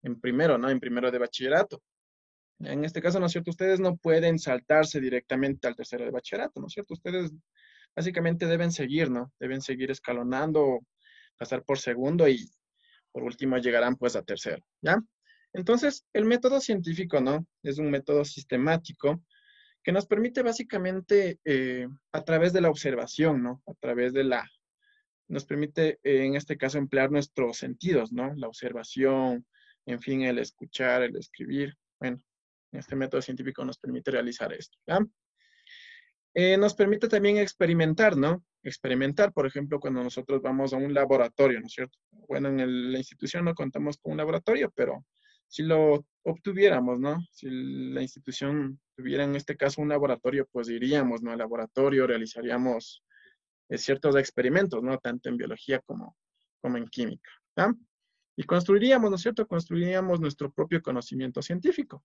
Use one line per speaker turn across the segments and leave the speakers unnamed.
en primero, ¿no? En primero de bachillerato. En este caso, ¿no es cierto? Ustedes no pueden saltarse directamente al tercero de bachillerato, ¿no es cierto? Ustedes básicamente deben seguir, ¿no? Deben seguir escalonando, pasar por segundo y por último llegarán pues a tercero, ¿ya? Entonces, el método científico, ¿no? Es un método sistemático que nos permite básicamente a través de la observación, ¿no? A través de la, nos permite en este caso emplear nuestros sentidos, ¿no? La observación, en fin, el escuchar, el escribir. Bueno, este método científico nos permite realizar esto, ¿ya? Nos permite también experimentar, ¿no? Experimentar, por ejemplo, cuando nosotros vamos a un laboratorio, ¿no es cierto? Bueno, en la institución no contamos con un laboratorio, pero si lo obtuviéramos, ¿no? Si la institución tuviera en este caso un laboratorio, pues iríamos, ¿no? Al laboratorio, realizaríamos ciertos experimentos, ¿no? Tanto en biología como en química, ¿ya? Y construiríamos, ¿no es cierto? Construiríamos nuestro propio conocimiento científico.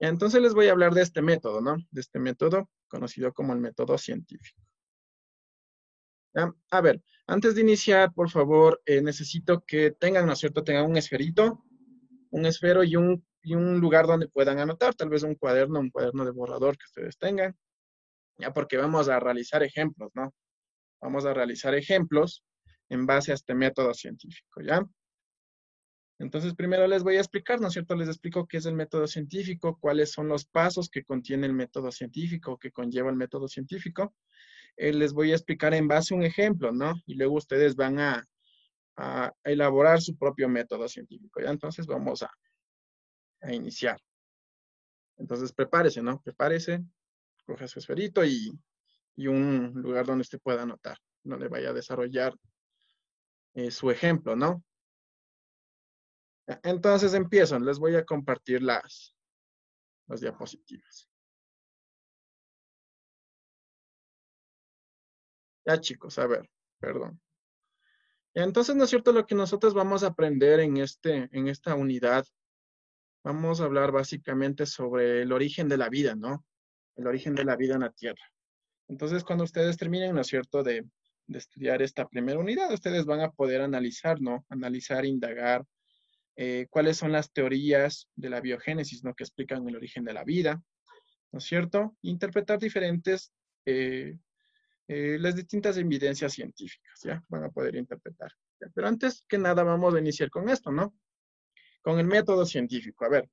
Entonces les voy a hablar de este método, ¿no? De este método conocido como el método científico. ¿Ya? A ver, antes de iniciar, por favor, necesito que tengan, ¿no es cierto? Tengan un esferito, un esfero y un lugar donde puedan anotar, tal vez un cuaderno de borrador que ustedes tengan, ya porque vamos a realizar ejemplos, ¿no? Vamos a realizar ejemplos en base a este método científico, ¿ya? Entonces, primero les voy a explicar, ¿no es cierto? Les explico qué es el método científico, cuáles son los pasos que contiene el método científico, que conlleva el método científico. Les voy a explicar en base a un ejemplo, ¿no? Y luego ustedes van a elaborar su propio método científico, ¿ya? Entonces, vamos a iniciar. Entonces, prepárese, ¿no? Prepárese, coge su esferito y un lugar donde usted pueda anotar, donde vaya a desarrollar su ejemplo, ¿no? Entonces empiezo, les voy a compartir las diapositivas. Ya chicos, a ver, perdón. Entonces, ¿no es cierto? Lo que nosotros vamos a aprender en esta unidad, vamos a hablar básicamente sobre el origen de la vida, ¿no? El origen de la vida en la Tierra. Entonces, cuando ustedes terminen, ¿no es cierto?, de estudiar esta primera unidad, ustedes van a poder analizar, ¿no? Analizar, indagar cuáles son las teorías de la biogénesis, ¿no? Que explican el origen de la vida, ¿no es cierto? Interpretar diferentes las distintas evidencias científicas, ¿ya? Van a poder interpretar. ¿Ya? Pero antes que nada vamos a iniciar con esto, ¿no? Con el método científico. A ver,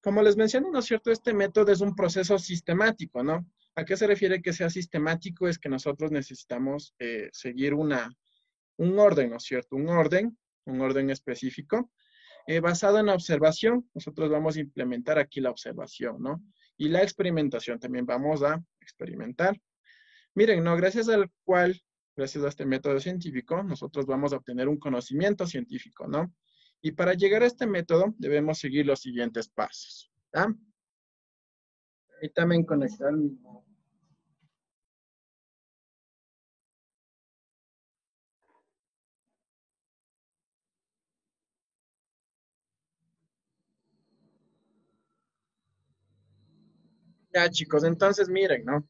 como les menciono, ¿no es cierto? Este método es un proceso sistemático, ¿no? ¿A qué se refiere que sea sistemático? Es que nosotros necesitamos seguir un orden, ¿no es cierto? Un orden específico, basado en la observación. Nosotros vamos a implementar aquí la observación, ¿no? Y la experimentación también vamos a experimentar. Miren, ¿no? Gracias a este método científico, nosotros vamos a obtener un conocimiento científico, ¿no? Y para llegar a este método debemos seguir los siguientes pasos, ¿ya? Permítame conectar mi... Ya, chicos, entonces miren, ¿no?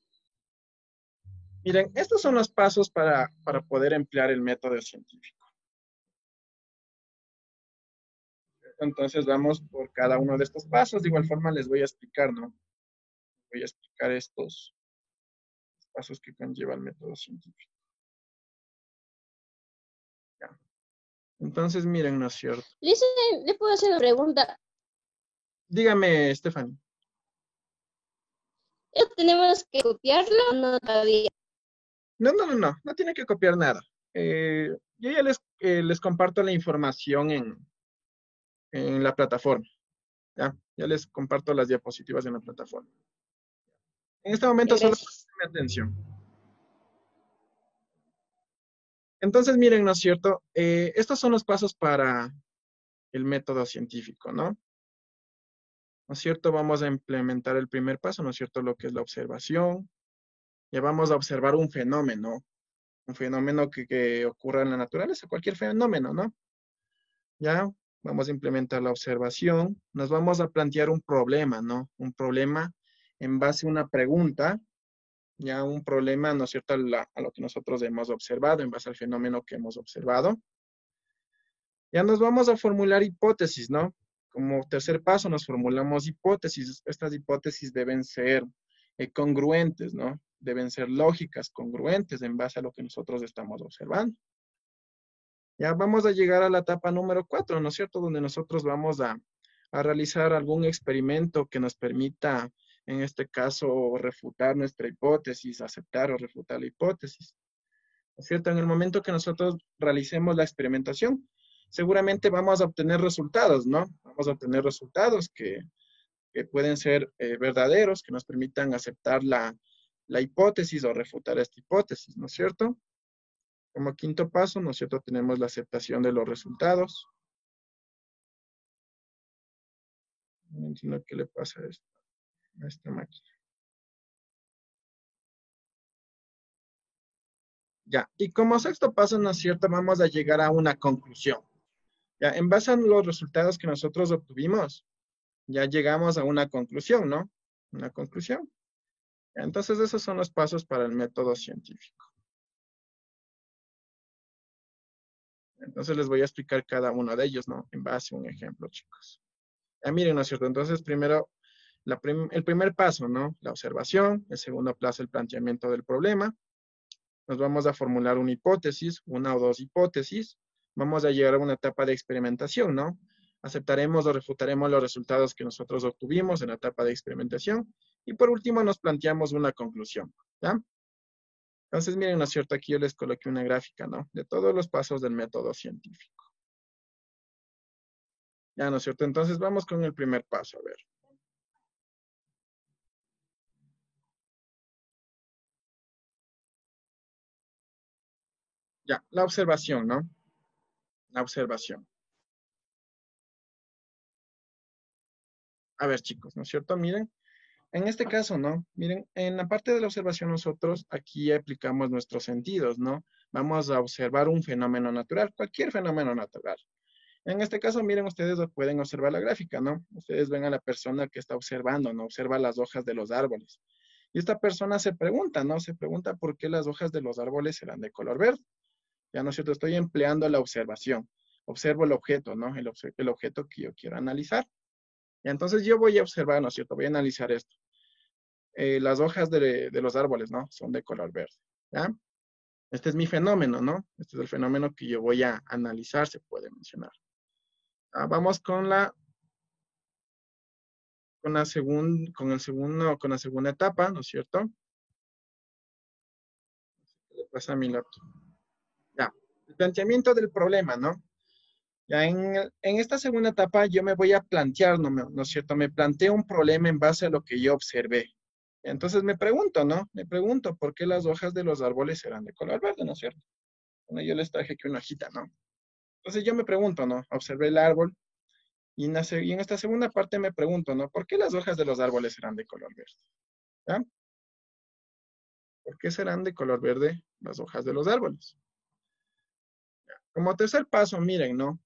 Miren, estos son los pasos para poder emplear el método científico. Entonces vamos por cada uno de estos pasos. De igual forma les voy a explicar, ¿no? Voy a explicar estos pasos que conlleva el método científico. ¿Ya? Entonces, miren, ¿no es cierto?
Lisa, ¿le puedo hacer una pregunta?
Dígame, Stephanie.
¿Esto tenemos que copiarlo o no todavía?
No tiene que copiar nada. Yo ya les comparto la información en la plataforma. Ya les comparto las diapositivas en la plataforma. En este momento
Ya,
solo
gracias.
presten atención. Entonces, miren, ¿no es cierto? Estos son los pasos para el método científico, ¿no? ¿No es cierto? Vamos a implementar el primer paso, ¿no es cierto? Lo que es la observación. Ya vamos a observar un fenómeno que ocurra en la naturaleza, cualquier fenómeno, ¿no? Ya vamos a implementar la observación. Nos vamos a plantear un problema, ¿no? Un problema en base a una pregunta, ya un problema, ¿no es cierto?, a lo que nosotros hemos observado, en base al fenómeno que hemos observado. Ya nos vamos a formular hipótesis, ¿no? Como tercer paso nos formulamos hipótesis. Estas hipótesis deben ser congruentes, ¿no? Deben ser lógicas, congruentes en base a lo que nosotros estamos observando. Ya vamos a llegar a la etapa número 4, ¿no es cierto? Donde nosotros vamos a realizar algún experimento que nos permita, en este caso, refutar nuestra hipótesis, aceptar o refutar la hipótesis. ¿No es cierto? En el momento que nosotros realicemos la experimentación, seguramente vamos a obtener resultados, ¿no? Vamos a obtener resultados que pueden ser verdaderos, que nos permitan aceptar la hipótesis o refutar esta hipótesis, ¿no es cierto? Como quinto paso, ¿no es cierto? Tenemos la aceptación de los resultados. No entiendo qué le pasa a esta máquina. Ya, y como sexto paso, ¿no es cierto? Vamos a llegar a una conclusión. Ya, en base a los resultados que nosotros obtuvimos, ya llegamos a una conclusión, ¿no? Una conclusión. Entonces, esos son los pasos para el método científico. Entonces, les voy a explicar cada uno de ellos, ¿no? En base a un ejemplo, chicos. Miren, ¿no es cierto? Entonces, primero, el primer paso, ¿no? La observación. El segundo paso, el planteamiento del problema. Nos vamos a formular una hipótesis, una o dos hipótesis. Vamos a llegar a una etapa de experimentación, ¿no? Aceptaremos o refutaremos los resultados que nosotros obtuvimos en la etapa de experimentación. Y por último, nos planteamos una conclusión, ¿ya? Entonces, miren, ¿no es cierto? Aquí yo les coloqué una gráfica, ¿no? De todos los pasos del método científico. Ya, ¿no es cierto? Entonces, vamos con el primer paso, a ver. Ya, la observación, ¿no? La observación. A ver, chicos, ¿no es cierto? Miren, en este caso, ¿no? Miren, en la parte de la observación nosotros aquí aplicamos nuestros sentidos, ¿no? Vamos a observar un fenómeno natural, cualquier fenómeno natural. En este caso, miren, ustedes pueden observar la gráfica, ¿no? Ustedes ven a la persona que está observando, ¿no? Observa las hojas de los árboles. Y esta persona se pregunta, ¿no? Se pregunta por qué las hojas de los árboles serán de color verde. Ya, ¿no es cierto? Estoy empleando la observación. Observo el objeto, ¿no? El objeto que yo quiero analizar. Y entonces yo voy a observar, ¿no es cierto? Voy a analizar esto. Las hojas de los árboles, ¿no? Son de color verde, ¿ya? Este es mi fenómeno, ¿no? Este es el fenómeno que yo voy a analizar, se puede mencionar. Vamos con la segunda etapa, ¿no es cierto? ¿Qué le pasa a mi laptop? Ya, el planteamiento del problema, ¿no? Ya en esta segunda etapa yo me voy a plantear, ¿no es cierto? Me planteo un problema en base a lo que yo observé. Entonces me pregunto, ¿no? Me pregunto por qué las hojas de los árboles eran de color verde, ¿no es cierto? Bueno, yo les traje aquí una hojita, ¿no? Entonces yo me pregunto, ¿no? Observé el árbol y en esta segunda parte me pregunto, ¿no? ¿Por qué las hojas de los árboles serán de color verde? ¿Ya? ¿Por qué serán de color verde las hojas de los árboles? Como tercer paso, miren, ¿no?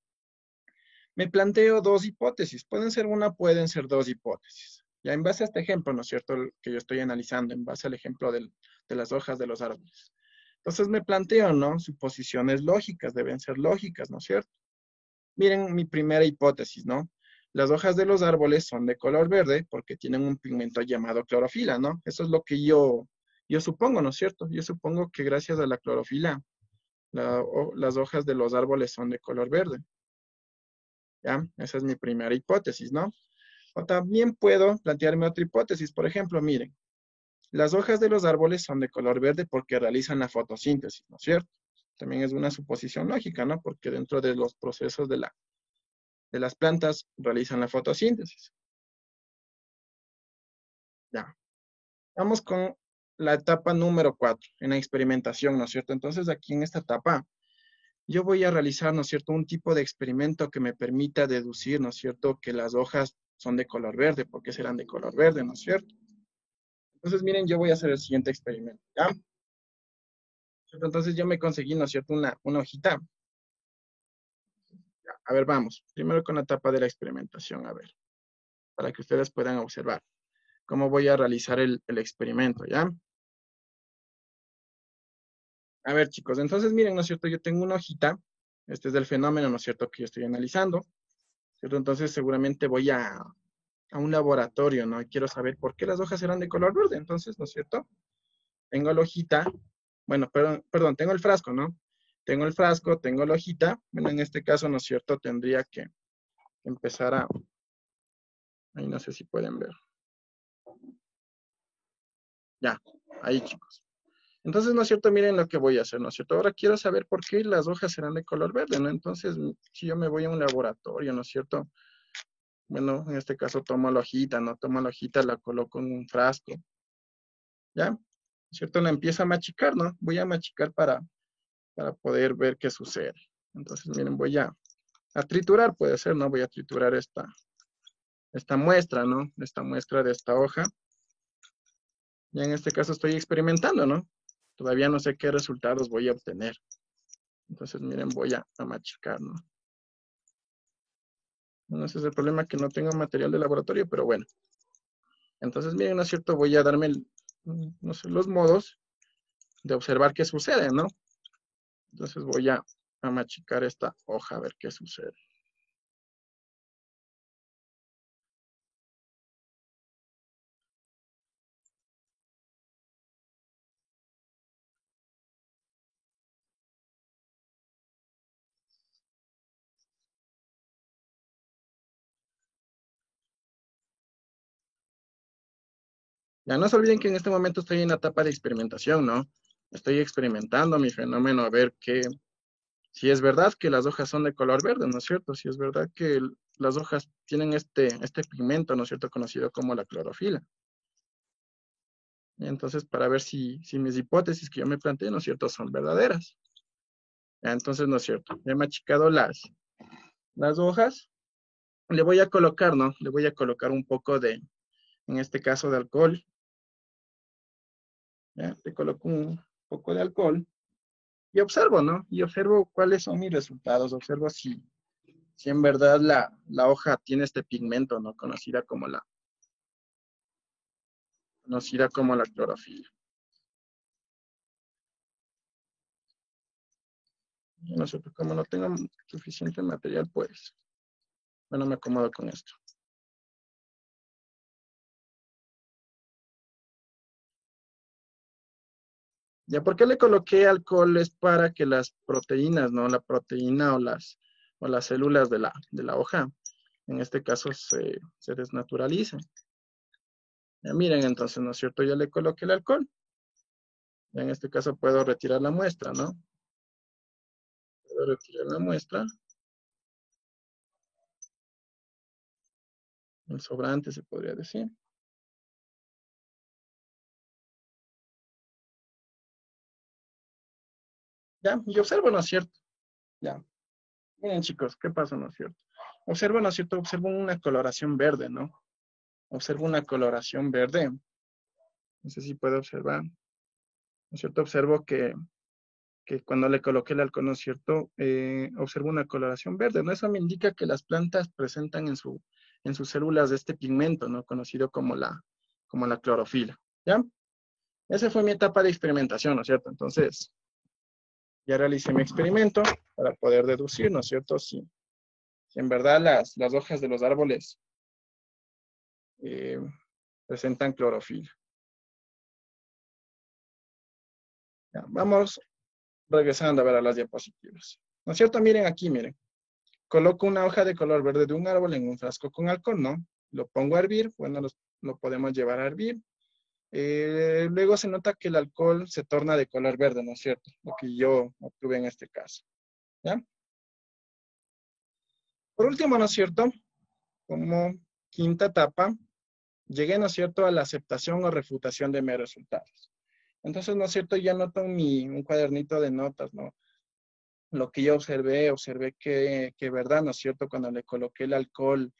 Me planteo dos hipótesis. Pueden ser una, pueden ser dos hipótesis. Ya en base a este ejemplo, ¿no es cierto? El que yo estoy analizando, en base al ejemplo de las hojas de los árboles. Entonces me planteo, ¿no? Suposiciones lógicas, deben ser lógicas, ¿no es cierto? Miren mi primera hipótesis, ¿no? Las hojas de los árboles son de color verde porque tienen un pigmento llamado clorofila, ¿no? Eso es lo que yo supongo, ¿no es cierto? Yo supongo que gracias a la clorofila, las hojas de los árboles son de color verde. ¿Ya? Esa es mi primera hipótesis, ¿no? O también puedo plantearme otra hipótesis. Por ejemplo, miren, las hojas de los árboles son de color verde porque realizan la fotosíntesis, ¿no es cierto? También es una suposición lógica, ¿no? Porque dentro de los procesos de las plantas realizan la fotosíntesis. Ya. Vamos con la etapa número 4, en la experimentación, ¿no es cierto? Entonces, aquí en esta etapa, yo voy a realizar, ¿no es cierto?, un tipo de experimento que me permita deducir, ¿no es cierto?, que las hojas son de color verde. ¿Por qué serán de color verde, no es cierto? Entonces, miren, yo voy a hacer el siguiente experimento, ¿ya? Entonces, yo me conseguí, ¿no es cierto?, una hojita. Ya, a ver, vamos. Primero con la etapa de la experimentación, a ver, para que ustedes puedan observar cómo voy a realizar el experimento, ¿ya? A ver, chicos, entonces miren, ¿no es cierto? Yo tengo una hojita Este es el fenómeno, ¿no es cierto?, que yo estoy analizando, ¿cierto? Entonces seguramente voy a un laboratorio, ¿no? Y quiero saber por qué las hojas eran de color verde. Entonces, ¿no es cierto? Tengo la hojita, bueno, perdón, tengo el frasco, ¿no? Tengo el frasco, tengo la hojita. Bueno, en este caso, ¿no es cierto?, tendría que empezar a, ahí no sé si pueden ver. Ya, ahí chicos. Entonces, ¿no es cierto? Miren lo que voy a hacer, ¿no es cierto? Ahora quiero saber por qué las hojas serán de color verde, ¿no? Entonces, si yo me voy a un laboratorio, ¿no es cierto? Bueno, en este caso tomo la hojita, ¿no? Tomo la hojita, la coloco en un frasco, ¿ya? ¿No es cierto? La empiezo a machicar, ¿no? Voy a machicar para poder ver qué sucede. Entonces, miren, voy a triturar, puede ser, ¿no? Voy a triturar esta muestra, ¿no? Esta muestra de esta hoja. Y en este caso estoy experimentando, ¿no? Todavía no sé qué resultados voy a obtener. Entonces, miren, voy a machicar, ¿no? Bueno, ese es el problema, que no tengo material de laboratorio, pero bueno. Entonces, miren, ¿no es cierto? Voy a darme, no sé, los modos de observar qué sucede, ¿no? Entonces voy a machicar esta hoja a ver qué sucede. Ya no se olviden que en este momento estoy en la etapa de experimentación, ¿no? Estoy experimentando mi fenómeno a ver si es verdad que las hojas son de color verde, ¿no es cierto? Si es verdad que las hojas tienen este pigmento, ¿no es cierto? Conocido como la clorofila. Y entonces, para ver si mis hipótesis que yo me planteé, ¿no es cierto?, son verdaderas. Ya, entonces, ¿no es cierto? He machicado las hojas. Le voy a colocar, ¿no? Le voy a colocar un poco en este caso, de alcohol. ¿Ya? Le coloco un poco de alcohol y observo, ¿no? Y observo cuáles son mis resultados. Observo si en verdad la hoja tiene este pigmento, ¿no? Conocida como la clorofila. Y no sé, como no tengo suficiente material, pues, bueno, me acomodo con esto. ¿Ya por qué le coloqué alcohol? Es para que las proteínas, ¿no? La proteína o las células de la hoja, en este caso, se desnaturalicen. Ya miren, entonces, ¿no es cierto? Ya le coloqué el alcohol. Ya en este caso puedo retirar la muestra, ¿no? Puedo retirar la muestra. El sobrante se podría decir. Ya, y observo, ¿no es cierto? Ya. Miren, chicos, ¿qué pasa, no es cierto? Observo, ¿no es cierto? Observo una coloración verde, ¿no? Observo una coloración verde. No sé si puedo observar. ¿No es cierto? Observo que cuando le coloqué el alcohol, ¿no es cierto? Observo una coloración verde, ¿no? Eso me indica que las plantas presentan en sus células este pigmento, ¿no? Conocido como la clorofila, ¿ya? Esa fue mi etapa de experimentación, ¿no es cierto? Entonces, ya realicé mi experimento para poder deducir, ¿no es cierto? Si en verdad las hojas de los árboles eh, presentan clorofila. Ya, vamos regresando a ver a las diapositivas. ¿No es cierto? Miren aquí, miren. Coloco una hoja de color verde de un árbol en un frasco con alcohol, ¿no? Lo pongo a hervir, bueno, lo podemos llevar a hervir. Luego se nota que el alcohol se torna de color verde, ¿no es cierto? Lo que yo obtuve en este caso, ¿ya? Por último, ¿no es cierto? Como quinta etapa, llegué, ¿no es cierto?, a la aceptación o refutación de mis resultados. Entonces, ¿no es cierto?, ya noto un cuadernito de notas, ¿no? Lo que yo observé que verdad, ¿no es cierto? Cuando le coloqué el alcohol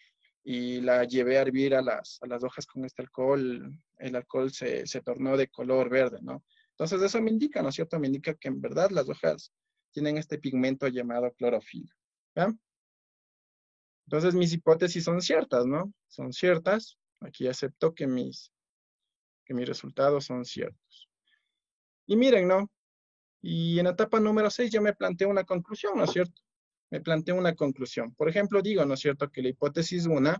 y la llevé a hervir a las hojas con este alcohol, el alcohol se tornó de color verde, ¿no? Entonces eso me indica, ¿no es cierto? Me indica que en verdad las hojas tienen este pigmento llamado clorofila, ¿ya? Entonces mis hipótesis son ciertas, ¿no? Son ciertas. Aquí acepto que mis resultados son ciertos. Y miren, ¿no? Y en la etapa número 6 ya me planteé una conclusión, ¿no es cierto? me planteo una conclusión. Por ejemplo, digo, ¿no es cierto?, que la hipótesis 1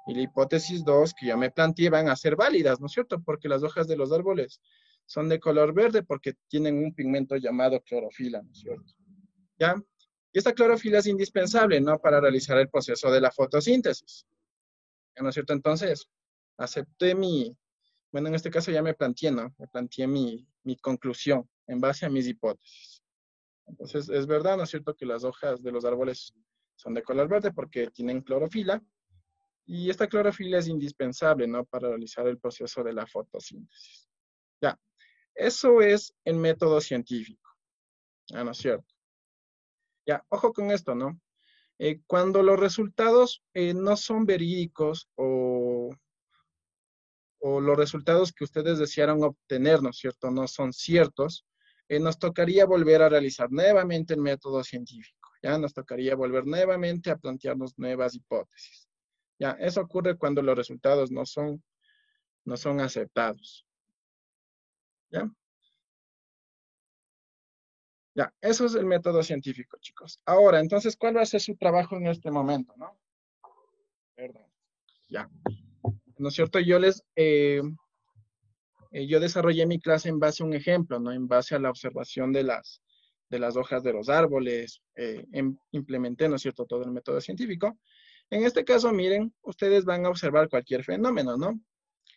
y la hipótesis 2 que yo me planteé van a ser válidas, ¿no es cierto?, porque las hojas de los árboles son de color verde porque tienen un pigmento llamado clorofila, ¿no es cierto? ¿Ya? Y esta clorofila es indispensable, ¿no?, para realizar el proceso de la fotosíntesis. ¿No es cierto? Entonces, acepté bueno, en este caso ya me planteé, ¿no? Me planteé mi conclusión en base a mis hipótesis. Entonces, es verdad, ¿no es cierto?, que las hojas de los árboles son de color verde porque tienen clorofila y esta clorofila es indispensable, ¿no?, para realizar el proceso de la fotosíntesis. Ya, eso es el método científico, ¿no es cierto? Ya, ojo con esto, ¿no? Cuando los resultados no son verídicos o los resultados que ustedes desearon obtener, ¿no es cierto?, no son ciertos, nos tocaría volver a realizar nuevamente el método científico, ¿ya? Nos tocaría volver nuevamente a plantearnos nuevas hipótesis. Ya, eso ocurre cuando los resultados no son aceptados, ¿ya? Ya, eso es el método científico, chicos. Ahora, entonces, ¿cuál va a ser su trabajo en este momento, no? Perdón. Ya. ¿No es cierto? Yo desarrollé mi clase en base a un ejemplo, ¿no? En base a la observación de las hojas de los árboles, implementé, ¿no es cierto?, todo el método científico. En este caso, miren, ustedes van a observar cualquier fenómeno, ¿no?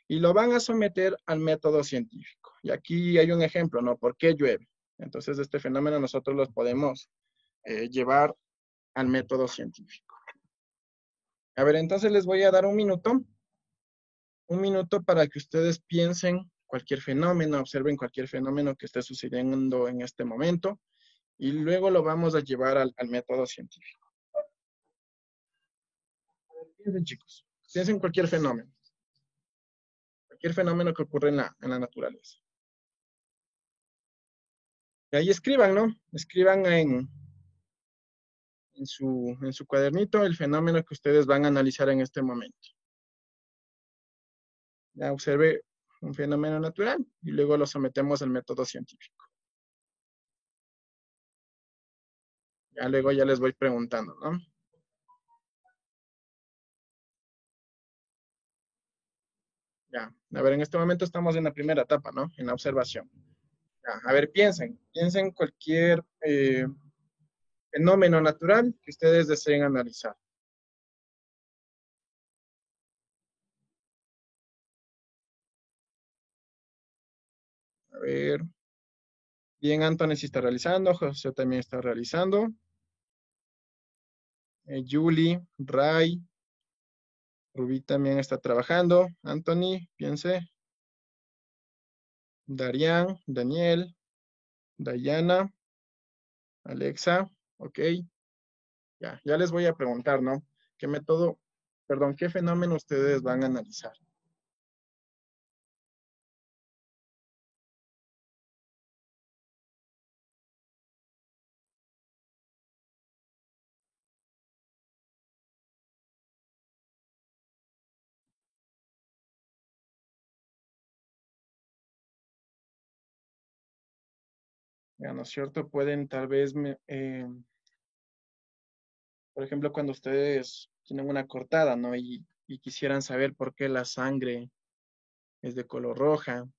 Y lo van a someter al método científico. Y aquí hay un ejemplo, ¿no? ¿Por qué llueve? Entonces, este fenómeno nosotros lo podemos llevar al método científico. A ver, entonces les voy a dar un minuto para que ustedes piensen cualquier fenómeno, observen cualquier fenómeno que esté sucediendo en este momento y luego lo vamos a llevar al método científico. Piensen, chicos, piensen cualquier fenómeno que ocurre en la naturaleza. Y ahí escriban, ¿no? Escriban en su cuadernito el fenómeno que ustedes van a analizar en este momento. Ya observe un fenómeno natural y luego lo sometemos al método científico. Ya luego ya les voy preguntando, ¿no? Ya, a ver, en este momento estamos en la primera etapa, ¿no? En la observación. Ya, a ver, piensen cualquier fenómeno natural que ustedes deseen analizar. A ver, bien, Anthony sí está realizando, José también está realizando. Julie, Ray, Rubí también está trabajando. Anthony, piense. Darian, Daniel, Dayana, Alexa, ok. Ya les voy a preguntar, ¿no? ¿Qué método, perdón, qué fenómeno ustedes van a analizar? Ya, ¿no es cierto? Pueden tal vez, por ejemplo, cuando ustedes tienen una cortada, ¿no? Y quisieran saber por qué la sangre es de color roja,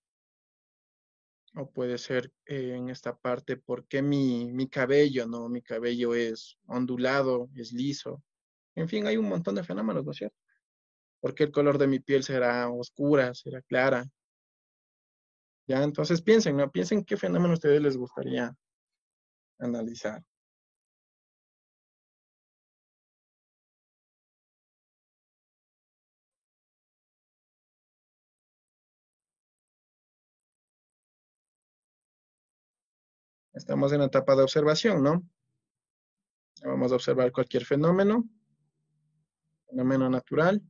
o puede ser en esta parte, por qué mi cabello, ¿no? Mi cabello es ondulado, es liso. En fin, hay un montón de fenómenos, ¿no es cierto? ¿Por qué el color de mi piel será oscura, será clara? Ya, entonces piensen, ¿no? Piensen qué fenómeno a ustedes les gustaría analizar. Estamos en la etapa de observación, ¿no? Vamos a observar cualquier fenómeno natural.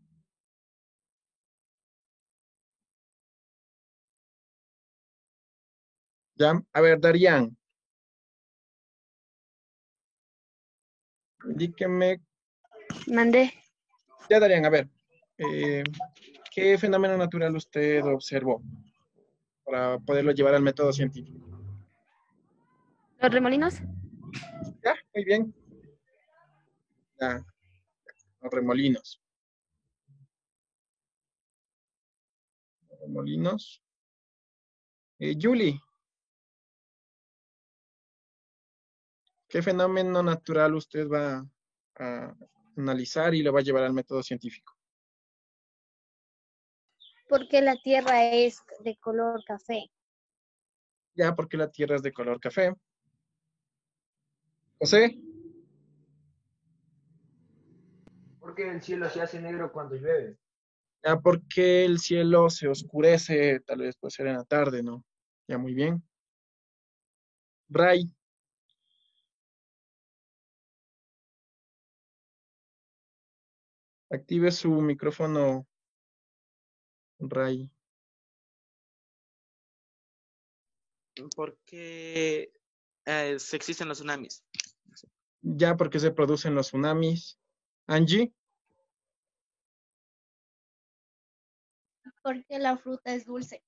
Ya, a ver, Darían, indíqueme.
Mandé.
Ya, Darían, a ver, eh, ¿qué fenómeno natural usted observó para poderlo llevar al método científico?
¿Los remolinos?
Ya, muy bien. Ya, los remolinos. Remolinos. Julie, ¿qué fenómeno natural usted va a analizar y lo va a llevar al método científico?
Porque la Tierra es de color café.
Ya, porque la Tierra es de color café. José,
Porque el cielo se hace negro cuando llueve.
ya, porque el cielo se oscurece, tal vez puede ser en la tarde, ¿no? Ya, muy bien. Ray, active su micrófono, Ray.
Porque se existen los tsunamis.
Ya, porque se producen los tsunamis. Angie,
Porque la fruta es dulce.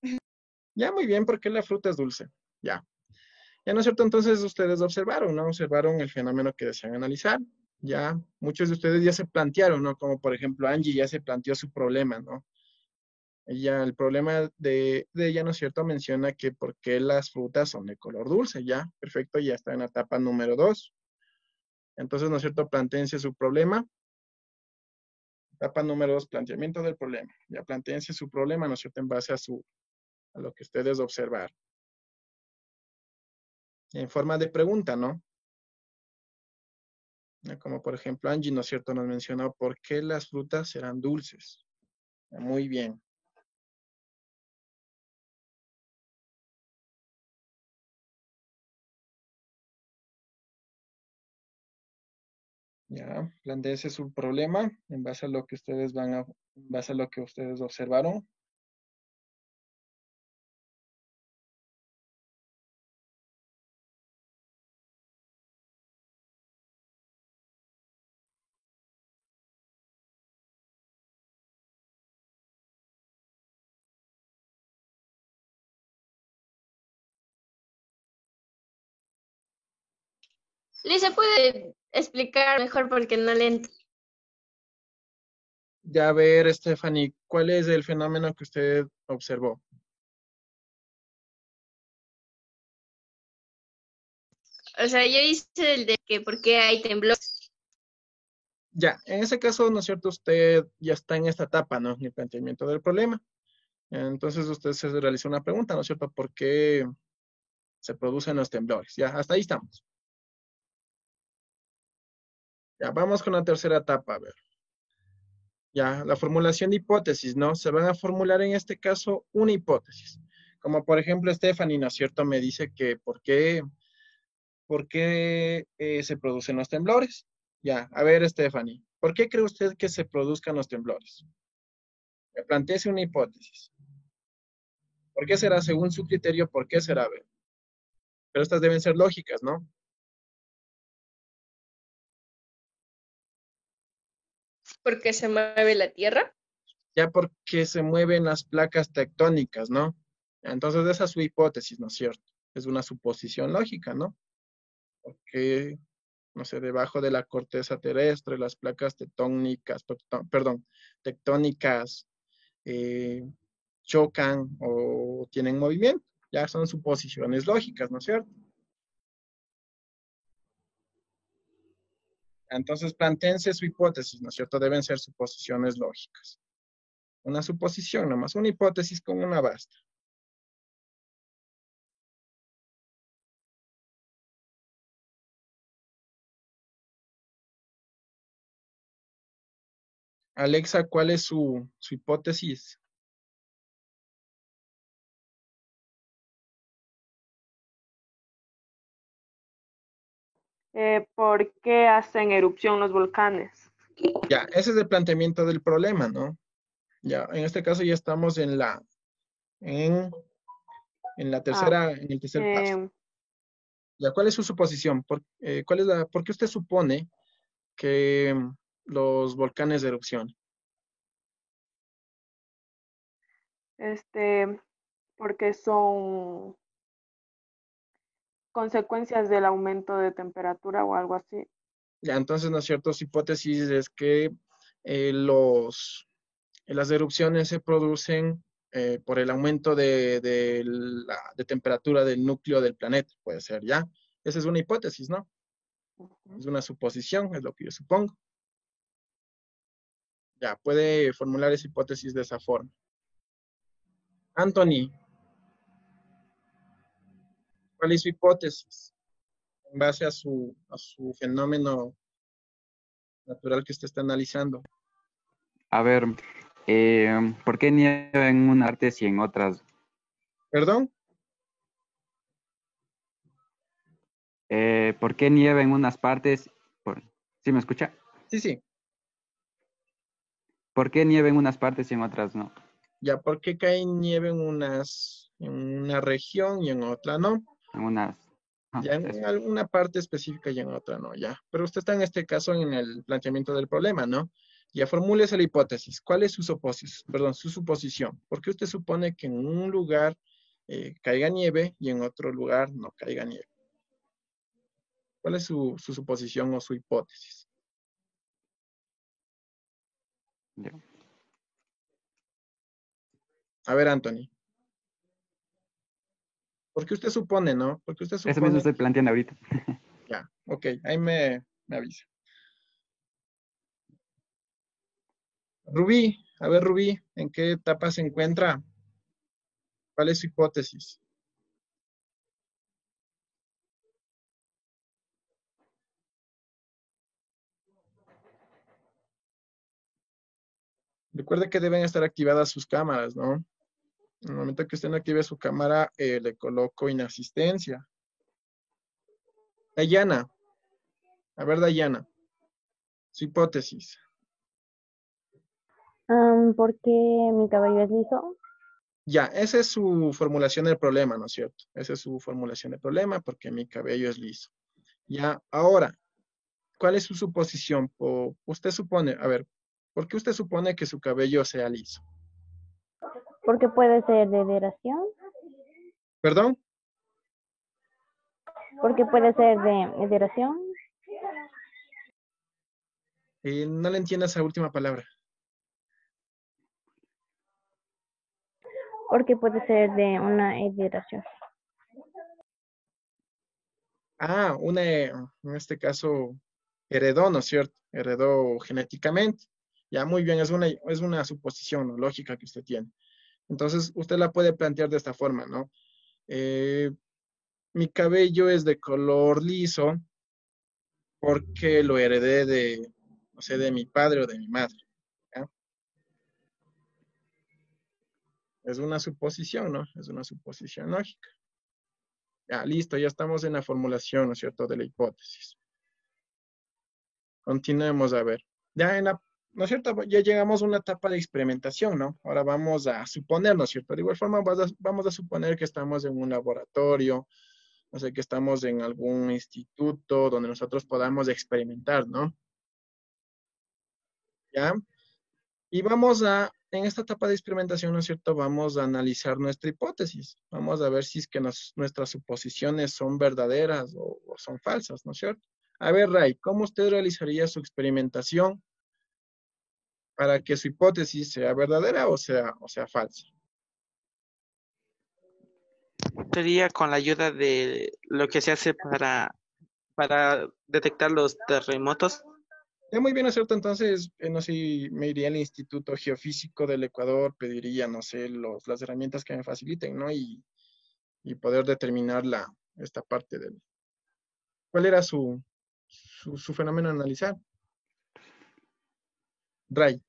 ya, muy bien, porque la fruta es dulce. Ya. Ya, ¿no es cierto? Entonces ustedes observaron, ¿no? Observaron el fenómeno que desean analizar. Ya, muchos de ustedes ya se plantearon, ¿no? Como por ejemplo Angie ya se planteó su problema, ¿no? Ella, el problema de ella, ¿no es cierto? Menciona que por qué las frutas son de color dulce, ya, perfecto, ya está en la etapa número 2. Entonces, ¿no es cierto? Plantéense su problema. Etapa número 2, planteamiento del problema. Ya plantéense su problema, ¿no es cierto? En base a lo que ustedes observaron. En forma de pregunta, ¿no? Como por ejemplo Angie, ¿no es cierto? Nos mencionó por qué las frutas serán dulces. Muy bien. Ya, plantéense su problema en base a lo que ustedes en base a lo que ustedes observaron.
Liz, ¿se puede explicar mejor porque no le entiendo?
Ya, a ver, Stephanie, ¿cuál es el fenómeno que usted observó?
O sea, yo hice el de que por qué hay temblores.
Ya, en ese caso, ¿no es cierto? Usted ya está en esta etapa, ¿no? En el planteamiento del problema. Entonces usted se realizó una pregunta, ¿no es cierto? ¿Por qué se producen los temblores? Ya, hasta ahí estamos. Ya, vamos con la tercera etapa, a ver. Ya, la formulación de hipótesis, ¿no? Se van a formular en este caso una hipótesis. Como por ejemplo, Stephanie, ¿no es cierto? Me dice que ¿por qué se producen los temblores? Ya, a ver, Stephanie, ¿por qué cree usted que se produzcan los temblores? Plantéese una hipótesis. ¿Por qué será? Según su criterio, ¿por qué será? A ver, pero estas deben ser lógicas, ¿no?
Porque se mueve la Tierra.
Ya porque se mueven las placas tectónicas, ¿no? Entonces esa es su hipótesis, ¿no es cierto? Es una suposición lógica, ¿no? Porque, no sé, debajo de la corteza terrestre, las placas tectónicas, perdón, tectónicas eh, chocan o tienen movimiento. Ya son suposiciones lógicas, ¿no es cierto? Entonces, plantéense su hipótesis, ¿no es cierto? Deben ser suposiciones lógicas. Una suposición nomás, una hipótesis con una basta. Alexa, ¿cuál es su hipótesis?
¿Por qué hacen erupción los volcanes?
Ya, ese es el planteamiento del problema, ¿no? Ya, en este caso ya estamos en, en la
Ah,
tercera, en el tercer paso.
eh,
Ya, ¿cuál es su suposición? ¿Por qué usted supone que los volcanes de erupción?
este, porque son consecuencias del aumento de temperatura o algo así.
Ya, entonces, ¿no es cierto? Su hipótesis es que las erupciones se producen por el aumento de temperatura del núcleo del planeta, puede ser, ¿ya? Esa es una hipótesis, ¿no?
Ujú.
Es una suposición, es lo que yo supongo. Ya, puede formular esa hipótesis de esa forma. Anthony, ¿cuál es su hipótesis en base a su fenómeno natural que usted está analizando?
A ver, ¿por qué nieva en unas partes y en otras?
¿Perdón?
¿Por qué nieva en unas partes? ¿Sí me escucha?
Sí, sí.
¿Por qué nieva en unas partes y en otras no?
Ya, ¿por qué cae nieve en una región y en otra no?
En unas...
Ya
eso.
en alguna parte específica y en otra no, ya. Pero usted está en este caso en el planteamiento del problema, ¿no? Ya formúlese la hipótesis. ¿Cuál es su suposición? ¿Por qué usted supone que en un lugar caiga nieve y en otro lugar no caiga nieve? ¿Cuál es su suposición o su hipótesis?
Ya.
A ver, Anthony, ¿por qué usted supone, no? Porque usted
Eso mismo
supone
estoy planteando ahorita.
ya, ok, ahí me avisa. Rubí, a ver, Rubí, ¿en qué etapa se encuentra? ¿Cuál es su hipótesis? Recuerde que deben estar activadas sus cámaras, ¿no? En el momento que usted no active su cámara, le coloco inasistencia. Dayana, a ver, Dayana, su hipótesis.
¿Por qué mi cabello es liso?
Ya, esa es su formulación del problema, ¿no es cierto? Esa es su formulación del problema porque mi cabello es liso. Ya, ahora, ¿cuál es su suposición? Usted supone, a ver, ¿por qué usted supone que su cabello sea liso?
Porque puede ser de deración,
¿Perdón?
porque puede ser de deración,
No le entiendo esa última palabra.
porque puede ser de una deración.
Ah, en este caso, heredó, ¿no es cierto? Heredó genéticamente. Ya, muy bien, es una suposición, ¿no? Lógica que usted tiene. Entonces, usted la puede plantear de esta forma, ¿no? Eh, Mi cabello es de color liso porque lo heredé no sé, de mi padre o de mi madre. ¿Ya? Es una suposición, ¿no? Es una suposición lógica. Ya, listo, ya estamos en la formulación, ¿no es cierto?, de la hipótesis. Continuemos a ver. ¿No es cierto? Ya llegamos a una etapa de experimentación, ¿no? Ahora vamos a suponer, ¿no es cierto? De igual forma, vamos a suponer que estamos en un laboratorio, no sé, que estamos en algún instituto donde nosotros podamos experimentar, ¿no? ¿Ya? Y en esta etapa de experimentación, ¿no es cierto? Vamos a analizar nuestra hipótesis. Vamos a ver si es que nuestras suposiciones son verdaderas o son falsas, ¿no es cierto? A ver, Ray, ¿cómo usted realizaría su experimentación para que su hipótesis sea verdadera o sea falsa?
Sería con la ayuda de lo que se hace para detectar los terremotos.
Ya muy bien, ¿no es cierto? Entonces, no sé, me iría al Instituto Geofísico del Ecuador, pediría, no sé, las herramientas que me faciliten, ¿no? Y poder determinar esta parte del... ¿Cuál era su fenómeno a analizar? Ray,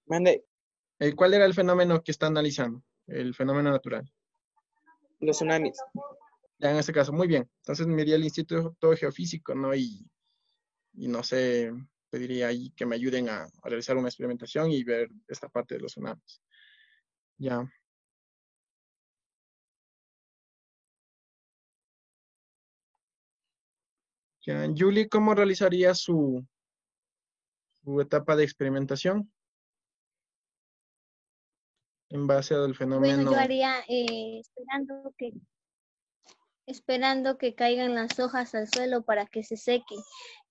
Mande,
¿cuál era el fenómeno que está analizando? El fenómeno natural.
los tsunamis.
Ya en este caso, muy bien. Entonces me iría al Instituto Geofísico, ¿no? Y no sé, pediría ahí que me ayuden a realizar una experimentación y ver esta parte de los tsunamis. Ya. Ya. Julie, ¿cómo realizaría su etapa de experimentación en base al
Bueno, yo
fenómeno?
haría esperando que esperando que caigan las hojas al suelo para que se sequen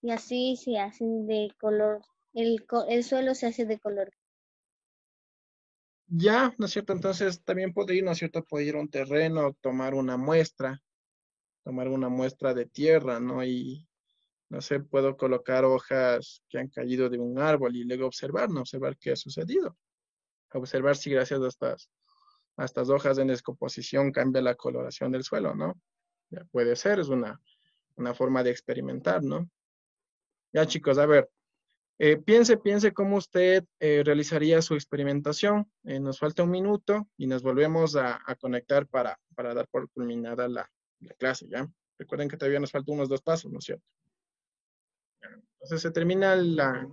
y así se hacen de color, el suelo se hace de color.
Ya, ¿no es cierto? Entonces también puede ir, ¿no es cierto? Puede ir a un terreno, tomar una muestra de tierra, ¿no? Y, no sé, puedo colocar hojas que han caído de un árbol y luego observar, ¿no? Observar qué ha sucedido. Observar si gracias a estas hojas en descomposición cambia la coloración del suelo, ¿no? Ya puede ser, es una forma de experimentar, ¿no? Ya, chicos, a ver, piense cómo usted realizaría su experimentación. Nos falta un minuto y nos volvemos a conectar para dar por culminada la clase, ¿ya? Recuerden que todavía nos faltan unos 2 pasos, ¿no es cierto? Entonces se termina la